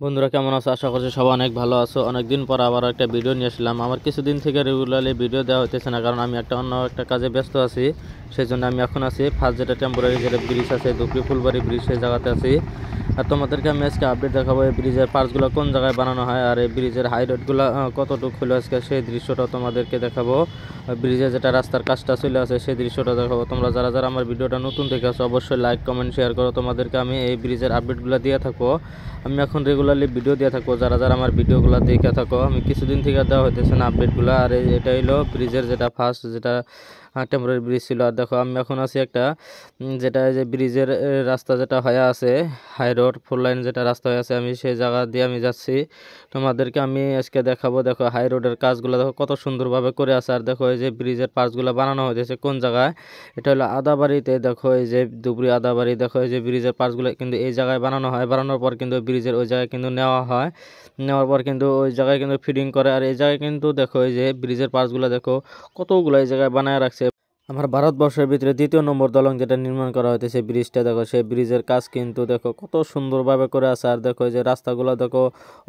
বন্ধুরা কেমন আছো? আশা করছি সবাই অনেক ভালো আছো। অনেকদিন পর আবার একটা ভিডিও নিয়ে আসলাম। আমার কিছুদিন থেকে রেগুলারলি ভিডিও দেওয়া হইতেছে না, কারণ আমি অন্য একটা কাজে ব্যস্ত আছি। সেই জন্য আমি এখন আছি ফার্স্ট যেটা টেম্পোরারি যেটা ব্রিজ আছে ধুবড়ী ফুলবাড়ি ব্রিজ, সেই জায়গাতে আছি। আর তোমাদেরকে আমি আজকে আপডেট দেখাবো এই ব্রিজের পার্টসগুলো কোন জায়গায় বানানো হয়, আর এই ব্রিজের হাই রোডগুলো কতটুকু হলো আজকে সেই দৃশ্যটা তোমাদেরকে দেখাবো। ব্রিজে যেটা রাস্তার কাজটা চলে আছে সেই দৃশ্যটা দেখাবো। তোমরা যারা যারা আমার ভিডিওটা নতুন দেখে আসো অবশ্যই লাইক কমেন্ট শেয়ার করো। তোমাদেরকে আমি এই ব্রিজের আপডেটগুলো দিয়ে থাকবো। আমি এখন রেগুলারলি ভিডিও দিয়ে থাকবো, যারা যারা আমার ভিডিওগুলো দেখে থাকো। আমি কিছুদিন থেকে দেওয়া হইতেছে না আপডেটগুলো। আর এটা হলো ব্রিজের যেটা ফার্স্ট যেটা টেম্পোরারি ব্রিজ ছিল। আর দেখো আমি এখন আছি একটা যেটা যে ব্রিজের রাস্তা যেটা হয়ে আছে হাই রোড 4 লাইন যেটা রাস্তা হয়ে আছে, আমি সেই জায়গা দিয়ে আমি যাচ্ছি। তোমাদেরকে আমি আজকে দেখাবো। দেখো হাই রোডের কাজগুলো দেখো কত সুন্দরভাবে করে আছে। আর দেখো এই যে ব্রিজের পার্টসগুলো বানানো হয়েছে কোন জায়গায়, এটা হলো আদাবাড়িতে। দেখো এই যে ধুবড়ী আদাবাড়ি, দেখো এই যে ব্রিজের পার্টসগুলো কিন্তু এই জায়গায় বানানো হয়। বানানোর পর কিন্তু ব্রিজের ওই জায়গায় কিন্তু নেওয়া হয়। নেওয়ার পর কিন্তু ওই জায়গায় কিন্তু ফিটিং করে। আর এই জায়গায় কিন্তু দেখো এই যে ব্রিজের পার্টসগুলো দেখো কতগুলো এই জায়গায় বানায় রাখছে। আমার ভারতবর্ষের ভিতরে 2 নম্বর দলং যেটা নির্মাণ করা হয়েছে ব্রিজটা, দেখো সেই ব্রিজের কাজ কিন্তু দেখো কত সুন্দরভাবে করে আছে। আর দেখো এই যে রাস্তাগুলো দেখো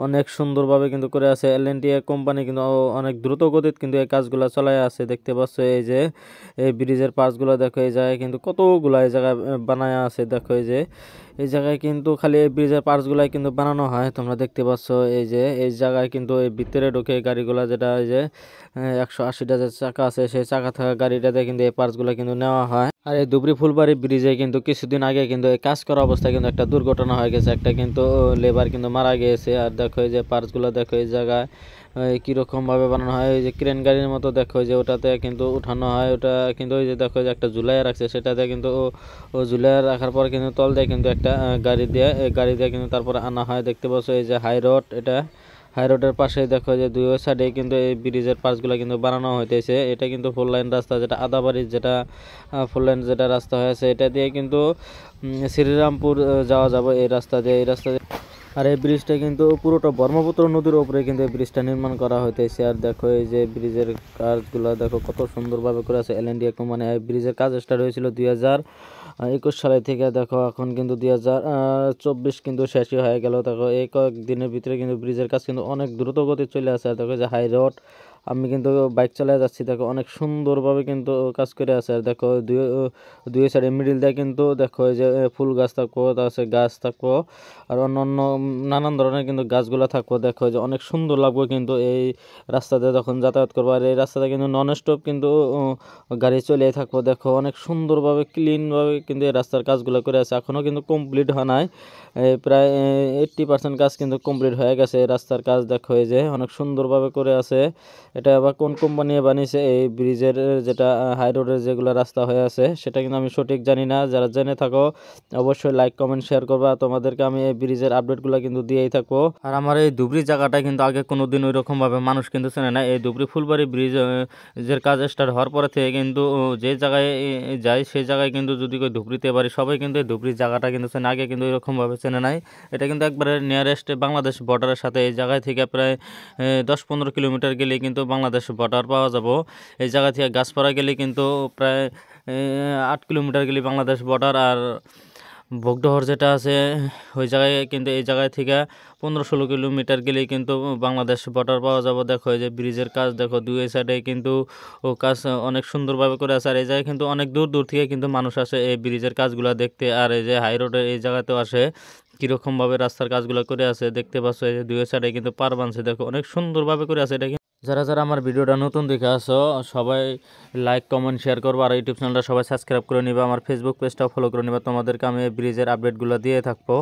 অনেক সুন্দরভাবে কিন্তু করে আছে। এল&টি কোম্পানি কিন্তু অনেক দ্রুত গতিতে কিন্তু এই কাজগুলো চালায় আছে। দেখতে পাচ্ছ এই যে এই ব্রিজের পার্টসগুলো দেখো এই জায়গায় কিন্তু কতগুলো এই জায়গায় বানায় আছে। দেখো এই যে এই জায়গায় কিন্তু খালি এই ব্রিজের পার্টসগুলাই কিন্তু বানানো হয়। তোমরা দেখতে পাচ্ছ এই যে এই জায়গায় কিন্তু এই ভিতরে ঢুকে গাড়িগুলো যেটা এই যে 180টা যে চাকা আছে সেই চাকা থাকা গাড়িটাতে কিন্তু এই পার্টসগুলো কিন্তু নেওয়া হয়। আর এই ধুবড়ী ফুলবাড়ি ব্রিজে কিন্তু কিছুদিন আগে কিন্তু এই কাজ করা অবস্থায় কিন্তু একটা দুর্ঘটনা হয়ে গেছে। একটা কিন্তু লেবার কিন্তু মারা গিয়েছে। আর দেখো এই যে পার্টসগুলো দেখো এই জায়গায় কীরকম ভাবে বানানো হয়। ওই যে ক্রেন গাড়ির মতো দেখো যে ওটাতে কিন্তু উঠানো হয়। ওটা কিন্তু ওই যে দেখো যে একটা ঝুলাই রাখছে, সেটাতে কিন্তু ও ঝুলাই রাখার পর কিন্তু তল দিয়ে কিন্তু একটা গাড়ি দিয়ে কিন্তু তারপরে আনা হয়। দেখতে পাচ্ছ এই যে হাই রোড, এটা হাই রোডের পাশে দেখো যে দুই সাইডে কিন্তু এই ব্রিজের পার্টসগুলো কিন্তু বানানো হইতেছে। এটা কিন্তু 4 লাইন রাস্তা যেটা আদাবাড়ির যেটা 4 লাইন যেটা রাস্তা হয়েছে, এটা দিয়ে কিন্তু শ্রীরামপুর যাওয়া যাবে এই রাস্তা দিয়ে। আর এই ব্রিজটা কিন্তু পুরোটা ব্রহ্মপুত্র নদীর উপরে কিন্তু এই ব্রিজটা নির্মাণ করা হইতেছে। আর দেখো এই যে ব্রিজের কাজগুলো দেখো কত সুন্দরভাবে করে আছে। এল&টি কোম্পানি এই ব্রিজের কাজ স্টার্ট হয়েছিল 2021 সালে থেকে। দেখো এখন কিন্তু 2024 কিন্তু শেষই হয়ে গেল। দেখো এই কয়েকদিনের ভিতরে কিন্তু ব্রিজের কাজ কিন্তু অনেক দ্রুত গতি চলে আসে। আর দেখো যে হাই রোড, আমি কিন্তু বাইক চালিয়ে যাচ্ছি, দেখো অনেক সুন্দরভাবে কিন্তু কাজ করে আছে। আর দেখো দুই সাইডে মিডিল দিয়ে কিন্তু দেখো এই যে ফুল গাছ থাকবো, তারপর গাছ থাকবো আর অন্য নানান ধরনের কিন্তু গাছগুলো থাকবো। দেখো যে অনেক সুন্দর লাগবে কিন্তু এই রাস্তাতে যখন যাতায়াত করবো। আর এই রাস্তাতে কিন্তু নন স্টপ কিন্তু গাড়ি চলে থাকবো। দেখো অনেক সুন্দরভাবে ক্লিনভাবে কিন্তু এই রাস্তার কাজগুলো করে আছে। এখনও কিন্তু কমপ্লিট হয় নাই, প্রায় 80% কাজ কিন্তু কমপ্লিট হয়ে গেছে এই রাস্তার কাজ। দেখো এই যে অনেক সুন্দরভাবে করে আছে। এটা আবার কোন কোম্পানি বানিয়েছে এই ব্রিজের যেটা হাই রোডের যেগুলো রাস্তা হয়ে আছে সেটা কিন্তু আমি সঠিক জানি না। যারা জেনে থাকো অবশ্যই লাইক কমেন্ট শেয়ার করবা। তোমাদেরকে আমি এই ব্রিজের আপডেটগুলো কিন্তু দিয়েই থাকবো। আর আমার এই ধুবড়ী জায়গাটা কিন্তু আগে কোনোদিন ওই রকম ভাবে মানুষ কিন্তু চেনে না। এই ধুবড়ী ফুলবাড়ি ব্রিজ এর কাজ স্টার্ট হওয়ার পরে থেকে কিন্তু যে জায়গায় যায় সেই জায়গায় কিন্তু যদি কেউ ধুবড়ীতে পারি সবাই কিন্তু এই ধুবড়ী জায়গাটা কিন্তু চেনে। আগে কিন্তু এরকম ভাবে চেনে নাই। এটা কিন্তু একবারে নিয়ারেস্ট বাংলাদেশ বর্ডারের সাথে। এই জায়গায় থেকে প্রায় 10-15 কিলোমিটার গেলে কিন্তু বাংলাদেশ বর্ডার পাওয়া যাব। এই জায়গা থেকে গাছপাড়া গেলে কিন্তু প্রায় 8 কিলোমিটার গেলে বাংলাদেশ বর্ডার। আর ভোগডহর যেটা আছে ওই জায়গায় কিন্তু এই জায়গায় থেকে 15-16 কিলোমিটার গেলেই কিন্তু বাংলাদেশ বর্ডার পাওয়া যাব। দেখো এই যে ব্রিজের কাজ দেখো দুই সাইডে কিন্তু কাজ অনেক সুন্দরভাবে করে আছে। আর এই জায়গায় কিন্তু অনেক দূর দূর থেকে কিন্তু মানুষ আসে এই ব্রিজের কাজগুলো দেখতে। আর এই যে হাই রোডের এই জায়গাতেও আসে, কীরকমভাবে রাস্তার কাজগুলো করে আছে দেখতে পাচ্ছ। এই যে দুই সাইডে কিন্তু পার বানছে, দেখো অনেক সুন্দরভাবে করে আছে। এটা যারা যারা আমার ভিডিওটা নতুন দেখে আসো সবাই লাইক কমেন্ট শেয়ার করবো। আর ইউটিউব চ্যানেলটা সবাই সাবস্ক্রাইব করে নিবা, আমার ফেসবুক পেজটাও ফলো করে নিবা। তোমাদেরকে আমি এই ব্রিজের আপডেটগুলো দিয়ে থাকবো।